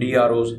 DROs।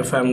FM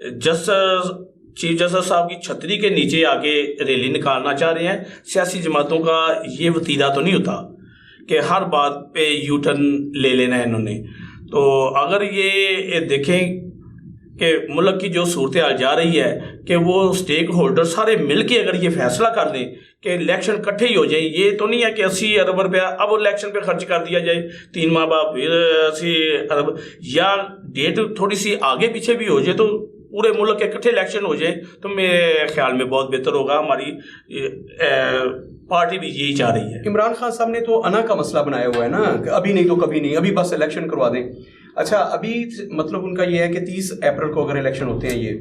chief justice صاحب کی چھتری کے نیچے آ کے ریلی نکالنا چاہ رہے ہیں. سیاسی جماعتوں کا یہ وتیرہ تو نہیں ہوتا کہ ہر بات پہ یو ٹرن لے لینا ہے انہوں نے. تو اگر یہ دیکھیں کہ ملک کی جو صورتحال جا رہی ہے کہ وہ اسٹیک ہولڈر سارے مل کے اگر یہ فیصلہ کر دیں کہ الیکشن کٹھے ہی ہو جائیں, یہ تو نہیں ہے کہ 80 ارب روپیہ اب الیکشن پہ خرچ کر دیا جائے 3 ماہ بعد پھر 80 ارب, یا ڈیٹ تھوڑی سی آگے پیچھے بھی ہو جائے تو پورے ملک کے اکٹھے الیکشن ہو جائے تو میرے خیال میں بہت بہتر ہوگا. ہماری پارٹی بھی یہی چاہ رہی ہے. عمران خان صاحب نے تو انا کا مسئلہ بنایا ہوا ہے نا کہ ابھی نہیں تو کبھی نہیں, ابھی بس الیکشن کروا دیں. اچھا ابھی مطلب ان کا یہ ہے کہ 30 اپریل کو اگر الیکشن ہوتے ہیں یہ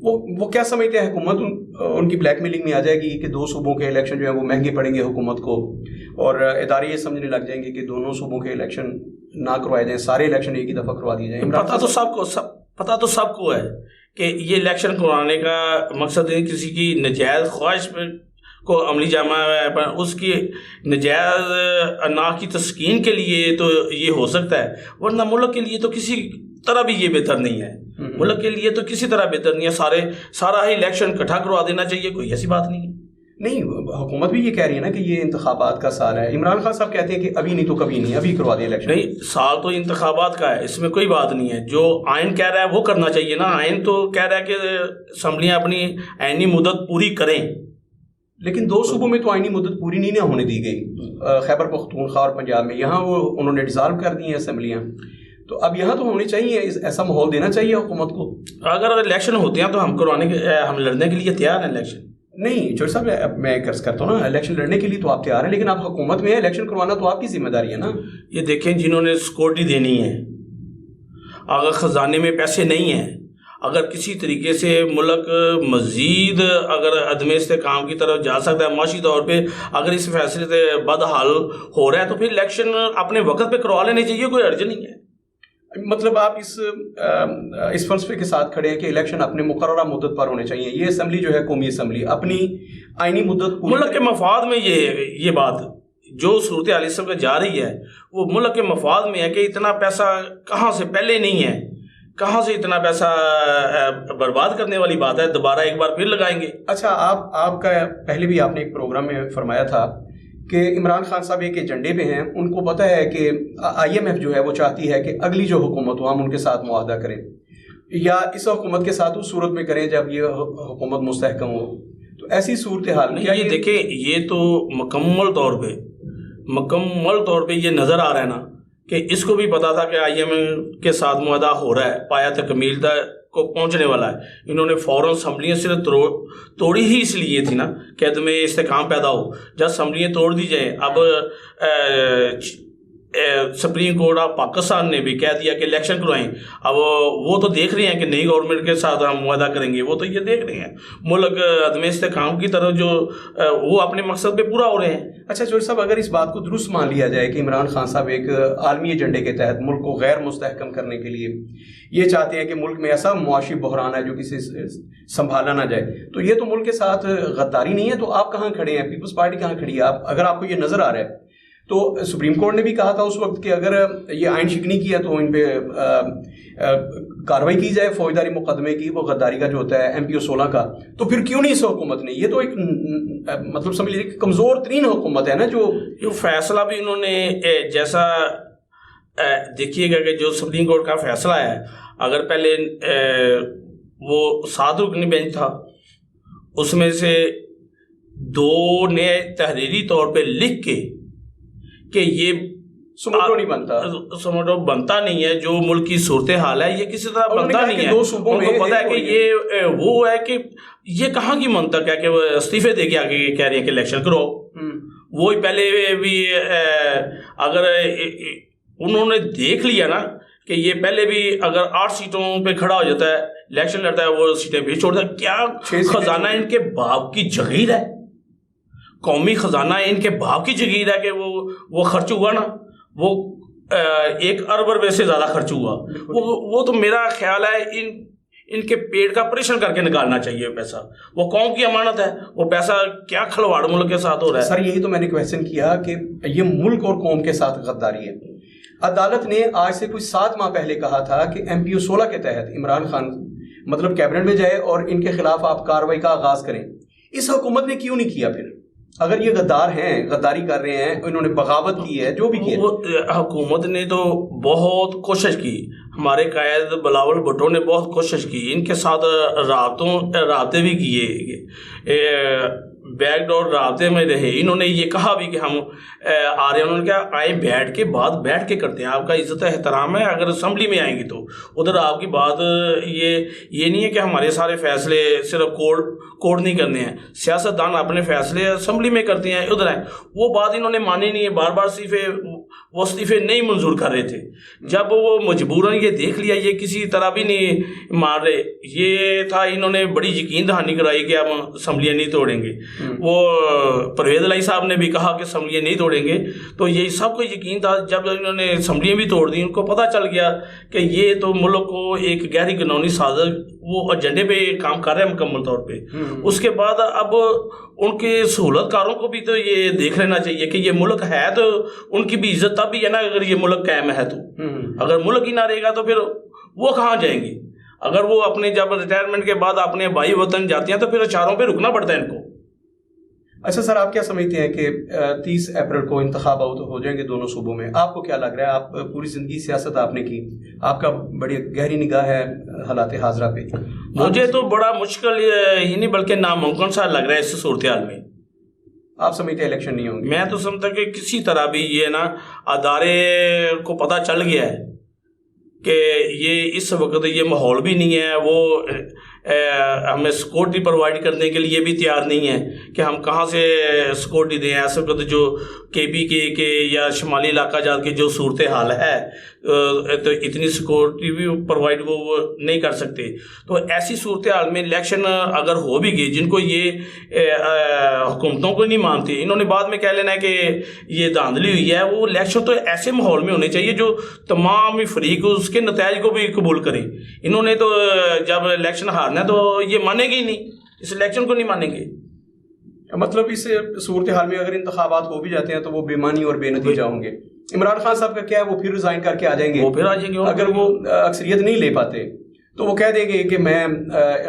وہ کیا سمجھتے ہیں حکومت ان کی بلیک میلنگ میں آ جائے گی کہ 2 صوبوں کے الیکشن جو ہیں وہ مہنگے پڑیں گے حکومت کو, اور ادارے یہ سمجھنے لگ جائیں گے کہ دونوں صوبوں کے الیکشن نہ کروائے جائیں, سارے الیکشن ایک ہی دفعہ کروا دیے جائیں. پتہ تو سب کو ہے کہ یہ الیکشن کروانے کا مقصد ہے کسی کی نجائز خواہش کو عملی جامہ اس کی نجائز انا کی تسکین کے لیے تو یہ ہو سکتا ہے, ورنہ ملک کے لیے تو کسی طرح بھی یہ بہتر نہیں ہے. ملک کے لیے تو کسی طرح بہتر نہیں ہے. سارا ہی الیکشن اکٹھا کروا دینا چاہیے, کوئی ایسی بات نہیں ہے. نہیں, حکومت بھی یہ کہہ رہی ہے نا کہ یہ انتخابات کا سال ہے. عمران خان صاحب کہتے ہیں کہ ابھی نہیں تو کبھی نہیں, ابھی کروا دیں الیکشن. نہیں, سال تو انتخابات کا ہے, اس میں کوئی بات نہیں ہے. جو آئین کہہ رہا ہے وہ کرنا چاہیے نا. آئین تو کہہ رہا ہے کہ اسمبلیاں اپنی آئینی مدت پوری کریں, لیکن 2 صوبوں میں تو آئینی مدت پوری نہیں ہونے دی گئی, خیبر پختونخوا اور پنجاب میں. یہاں وہ انہوں نے ڈیزالو کر دی ہیں اسمبلیاں, تو اب یہاں تو ہونے چاہیے, ایسا ماحول دینا چاہیے حکومت کو. اگر الیکشن ہوتے ہیں تو ہم لڑنے کے لیے تیار ہیں. الیکشن نہیں چوہدری صاحب, میں عرض کرتا ہوں نا, الیکشن لڑنے کے لیے تو آپ تیار ہیں, لیکن آپ حکومت میں الیکشن کروانا تو آپ کی ذمہ داری ہے نا. یہ دیکھیں, جنہوں نے سیکورٹی دینی ہے, اگر خزانے میں پیسے نہیں ہیں, اگر کسی طریقے سے ملک مزید اگر عدم استحکام کی طرف جا سکتا ہے معاشی طور پہ, اگر اس فیصلے سے بدحال ہو رہا ہے تو پھر الیکشن اپنے وقت پہ کروا لینے چاہیے, کوئی حرج نہیں ہے. مطلب آپ اس فلسفے کے ساتھ کھڑے ہیں کہ الیکشن اپنے مقررہ مدت پر ہونے چاہیے. یہ اسمبلی جو ہے قومی اسمبلی اپنی آئینی مدت ملک کے مفاد میں یہ بات جو صورتحال اس وقت جا رہی ہے وہ ملک کے مفاد میں ہے کہ اتنا پیسہ کہاں سے پہلے نہیں ہے, کہاں سے اتنا پیسہ برباد کرنے والی بات ہے, دوبارہ ایک بار پھر لگائیں گے. اچھا آپ کا پہلے بھی آپ نے ایک پروگرام میں فرمایا تھا کہ عمران خان صاحب ایک ایجنڈے پہ ہیں, ان کو پتہ ہے کہ IMF جو ہے وہ چاہتی ہے کہ اگلی جو حکومت ہو ہم ان کے ساتھ معاہدہ کریں, یا اس حکومت کے ساتھ اس صورت میں کریں جب یہ حکومت مستحکم ہو. تو ایسی صورتحال میں یہ دیکھیں, یہ تو مکمل طور پہ یہ نظر آ رہا ہے نا کہ اس کو بھی پتا تھا کہ IMF کے ساتھ معاہدہ ہو رہا ہے, پایا تکمیل کو پہنچنے والا ہے. انہوں نے فوراً اسمبلیاں صرف توڑی ہی اس لیے تھی نا کہ عدم استحکام پیدا ہو. جب اسمبلیاں توڑ دی جائیں, اب سپریم کورٹ آف پاکستان نے بھی کہہ دیا کہ الیکشن کروائیں. اب وہ تو دیکھ رہے ہیں کہ نئی گورنمنٹ کے ساتھ ہم معاہدہ کریں گے, وہ تو یہ دیکھ رہے ہیں ملک عدم استحکام کی طرف جو وہ اپنے مقصد پہ پورا ہو رہے ہیں. اچھا چوہدری صاحب, اگر اس بات کو درست مان لیا جائے کہ عمران خان صاحب ایک عالمی ایجنڈے کے تحت ملک کو غیر مستحکم کرنے کے لیے یہ چاہتے ہیں کہ ملک میں ایسا معاشی بحران ہے جو کسی سنبھالا نہ جائے, تو یہ تو ملک کے ساتھ غداری نہیں ہے. تو آپ کہاں کھڑے ہیں, پیپلز پارٹی کہاں کھڑی ہے؟ اگر آپ کو یہ نظر آ رہا ہے تو سپریم کورٹ نے بھی کہا تھا اس وقت کہ اگر یہ آئین شکنی کیا تو ان پہ کارروائی کی جائے فوجداری مقدمے کی, وہ غداری کا جو ہوتا ہے MPO 16 کا. تو پھر کیوں نہیں اس حکومت نے, یہ تو ایک مطلب سمجھ لیجیے کمزور ترین حکومت ہے نا. جو فیصلہ بھی انہوں نے جیسا دیکھیے گا کہ جو سپریم کورٹ کا فیصلہ ہے, اگر پہلے وہ 7 رکنی بینچ تھا, اس میں سے 2 نے تحریری طور پہ لکھ کے کہ یہ سموٹو بنتا نہیں ہے, جو ملک کی صورتحال ہے یہ کسی طرح بنتا نہیں ہے. ان کو پتا ہے کہ یہ وہ ہے کہ یہ کہاں کی منطق ہے کہ وہ استعفے دے کے آگے کہہ رہے ہیں کہ الیکشن کرو. وہی پہلے بھی اگر انہوں نے دیکھ لیا نا کہ یہ پہلے بھی اگر 8 سیٹوں پہ کھڑا ہو جاتا ہے, الیکشن لڑتا ہے, وہ سیٹیں بھی چھوڑتا ہے. کیا خزانہ ان کے باپ کی جگیر ہے, قومی خزانہ ان کے باپ کی جگیر ہے کہ وہ خرچ ہوا نا, وہ 1 ارب روپے سے زیادہ خرچ ہوا. وہ تو میرا خیال ہے ان کے پیٹ کا آپریشن کر کے نکالنا چاہیے پیسہ. وہ قوم کی امانت ہے, وہ پیسہ کیا کھلواڑ ملک کے ساتھ ہو رہا ہے. سر یہی تو میں نے کویسچن کیا کہ یہ ملک اور قوم کے ساتھ غداری ہے. عدالت نے آج سے کچھ 7 ماہ پہلے کہا تھا کہ MPO 16 کے تحت عمران خان مطلب کیبنٹ میں جائے اور ان کے خلاف آپ کارروائی کا آغاز کریں. اس حکومت نے کیوں نہیں کیا پھر؟ اگر یہ غدار ہیں, غداری کر رہے ہیں, انہوں نے بغاوت کی ہے, جو بھی کیا, حکومت نے تو بہت کوشش کی. ہمارے قائد بلاول بھٹو نے بہت کوشش کی, ان کے ساتھ رابطے بھی کیے, بیک ڈور رابطے میں رہے. انہوں نے یہ کہا بھی کہ ہم آ رہے ہیں. انہوں نے کہا آئیں بیٹھ کے بات بیٹھ کے کرتے ہیں, آپ کا عزت احترام ہے. اگر اسمبلی میں آئیں گی تو ادھر آپ کی بات یہ نہیں ہے کہ ہمارے سارے فیصلے صرف کوڈ نہیں کرنے ہیں. سیاستدان اپنے فیصلے اسمبلی میں کرتے ہیں, ادھر آئیں. وہ بات انہوں نے مانی نہیں ہے. بار بار وہ استعفے نہیں منظور کر رہے تھے. جب وہ مجبوراً یہ دیکھ لیا یہ کسی طرح بھی نہیں مان رہے, یہ تھا انہوں نے بڑی یقین دہانی کرائی کہ ہم اسمبلیاں نہیں توڑیں گے. وہ پرویز الہی صاحب نے بھی کہا کہ اسمبلیاں نہیں توڑیں گے. تو یہ سب کو یقین تھا. جب انہوں نے اسمبلیاں بھی توڑ دی, ان کو پتہ چل گیا کہ یہ تو ملک کو ایک گہری قانونی سازش وہ ایجنڈے پہ کام کر رہے ہیں مکمل طور پہ. اس کے بعد اب ان کے سہولت کاروں کو بھی تو یہ دیکھ لینا چاہیے کہ یہ ملک ہے تو ان کی بھی عزت تب بھی ہے نا اگر یہ ملک قائم ہے. تو اگر ملک ہی نہ رہے گا تو پھر وہ کہاں جائیں گے؟ اگر وہ اپنے جب ریٹائرمنٹ کے بعد اپنے بھائی وطن جاتے ہیں تو پھر اشاروں پہ رکنا پڑتا ہے ان کو. اچھا سر, آپ کیا سمجھتے ہیں کہ 30 اپریل کو انتخابات ہو جائیں گے دونوں صوبوں میں؟ آپ کو کیا لگ رہا ہے؟ آپ پوری زندگی سیاست آپ نے کی, آپ کا بڑی گہری نگاہ ہے حالات حاضرہ پہ. مجھے تو بڑا مشکل ہی نہیں بلکہ ناممکن سا لگ رہا ہے اس صورتحال میں. آپ سمجھتے ہیں الیکشن نہیں ہوں گے؟ میں تو سمجھتا کہ کسی طرح بھی یہ نا ادارے کو پتہ چل گیا ہے کہ یہ اس وقت یہ ماحول بھی نہیں ہے. وہ ہمیں سیکورٹی پرووائڈ کرنے کے لیے بھی تیار نہیں ہے کہ ہم کہاں سے سیکورٹی دیں. اس وقت جو KB کے یا شمالی علاقہ جات کے جو صورتحال ہے تو اتنی سیکورٹی بھی پرووائڈ وہ نہیں کر سکتے. تو ایسی صورتحال میں الیکشن اگر ہو بھی گئی, جن کو یہ حکومتوں کو نہیں مانتے, انہوں نے بعد میں کہہ لینا ہے کہ یہ دھاندلی ہوئی ہے. وہ الیکشن تو ایسے ماحول میں ہونے چاہیے جو تمام فریق اس کے نتائج کو بھی قبول کریں. انہوں نے تو جب الیکشن ہارنا ہے تو یہ مانیں گے ہی نہیں, اس الیکشن کو نہیں مانیں گے. مطلب اس صورتحال میں اگر انتخابات ہو بھی جاتے ہیں تو وہ بے معنی اور بے نتیجہ ہوں گے. عمران خان صاحب کا کیا ہے, وہ پھر ریزائن کر کے آ جائیں گے. وہ پھر آ جائیں گے. اگر وہ اکثریت نہیں لے پاتے تو وہ کہہ دیں گے کہ میں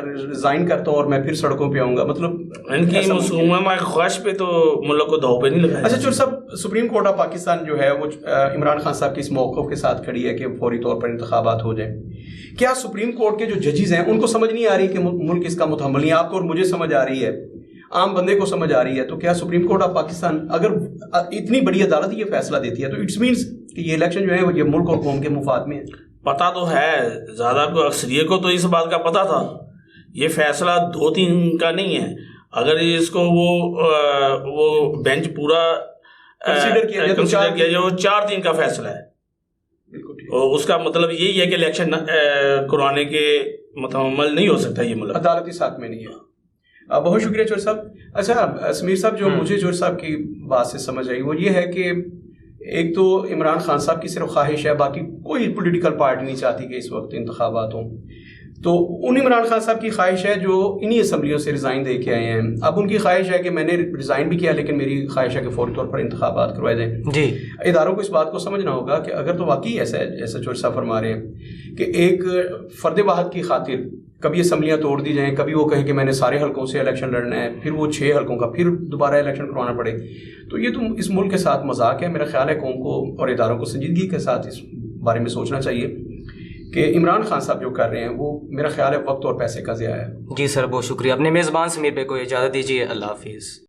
ریزائن کرتا ہوں اور میں پھر سڑکوں پہ آؤں گا. مطلب ان کی مسلمان خواہش پہ تو ملک کو داؤ پہ نہیں لگایا. اچھا چور صاحب, سپریم کورٹ آف پاکستان جو ہے وہ عمران خان صاحب کے اس موقف کے ساتھ کھڑی ہے کہ فوری طور پر انتخابات ہو جائیں. کیا سپریم کورٹ کے جو ججز ہیں ان کو سمجھ نہیں آ رہی کہ ملک اس کا متحمل نہیں؟ آپ کو اور مجھے سمجھ آ رہی ہے, عام بندے کو سمجھ آ رہی ہے. تو کیا سپریم کورٹ آف پاکستان اگر اتنی بڑی عدالت یہ فیصلہ دیتی ہے تو اٹس مینس کہ یہ الیکشن جو ہے یہ ملک اور قوم کے مفاد میں ہے؟ پتہ تو ہے, زیادہ کو اکثریت کو تو اس بات کا پتہ تھا. یہ فیصلہ 2-3 کا نہیں ہے. اگر اس کو وہ بینچ پورا کنسیڈر کیا جائے 4-3 کا فیصلہ ہے. اور اس کا مطلب یہی ہے کہ الیکشن کرانے کے متعمل نہیں ہو سکتا یہ ملک. عدالتی ساتھ میں نہیں ہے. بہت شکریہ چور صاحب. اچھا سمیر صاحب, جو مجھے چور صاحب کی بات سے سمجھ آئی وہ یہ ہے کہ ایک تو عمران خان صاحب کی صرف خواہش ہے, باقی کوئی پولیٹیکل پارٹی نہیں چاہتی کہ اس وقت انتخابات ہوں. تو ان عمران خان صاحب کی خواہش ہے جو انہی اسمبلیوں سے ریزائن دے کے آئے ہیں. اب ان کی خواہش ہے کہ میں نے ریزائن بھی کیا لیکن میری خواہش ہے کہ فوری طور پر انتخابات کروائے جائیں. جی, اداروں کو اس بات کو سمجھنا ہوگا کہ اگر تو واقعی ایسا ہے جیسا چور صاحب فرما رہے ہیں کہ ایک فرد واحد کی خاطر کبھی اسمبلیاں توڑ دی جائیں, کبھی وہ کہیں کہ میں نے سارے حلقوں سے الیکشن لڑنا ہے, پھر وہ 6 حلقوں کا پھر دوبارہ الیکشن کروانا پڑے, تو یہ تو اس ملک کے ساتھ مذاق ہے. میرا خیال ہے قوم کو اور اداروں کو سنجیدگی کے ساتھ اس بارے میں سوچنا چاہیے کہ عمران خان صاحب جو کر رہے ہیں وہ میرا خیال ہے وقت اور پیسے کا ضیاع ہے. جی سر, بہت شکریہ. اپنے میزبان سمیر بھائی کو اجازت دیجیے. اللہ حافظ.